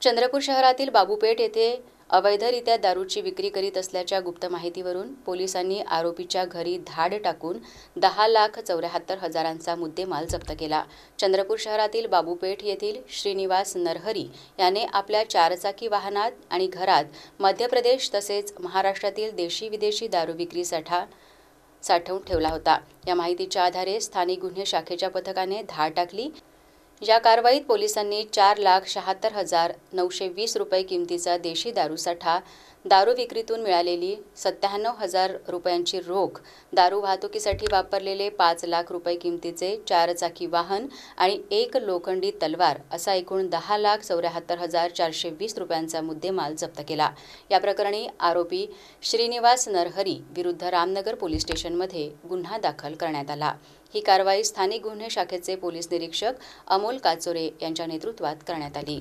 चंद्रपूर शहरातील बाबूपेठ येथे अवैधरित्या दारूची विक्री करीत असल्याच्या गुप्त माहितीवरून पोलिसांनी आरोपीच्या घरी धाड टाकून 10,74,000चा मुद्देमाल जप्त केला। चंद्रपूर शहरातील बाबूपेठ येथील श्रीनिवास नरहरी याने आपल्या चारचाकी वाहनात आणि घरात मध्य प्रदेश तसेच महाराष्ट्रातील देशी विदेशी दारू विक्री साठवून ठेवला होता। या माहितीच्या आधारे स्थानिक गुन्हे शाखेच्या पथकाने धाड टाकली। या कारवाईत पोलिसांनी 4,76,920 रुपये किमतीचा देशी दारू साठा, दारू विक्रीतून मिळालेली 97,000 रुपयांची रोख, दारू वाहतुकीसाठी वापरलेले 5 लाख रुपये किमतीचे चारचाकी वाहन आणि एक लोखंडी तलवार असा एकूण 10,74,420 रुपयांचा मुद्देमाल जप्त केला। या प्रकरणी आरोपी श्रीनिवास नरहरी विरुद्ध रामनगर पोलीस स्टेशनमध्ये गुन्हा दाखल करण्यात आला। ही कारवाई स्थानिक गुन्हे शाखेचे पोलीस निरीक्षक अमोल काचोरे यांच्या नेतृत्वात करण्यात आली।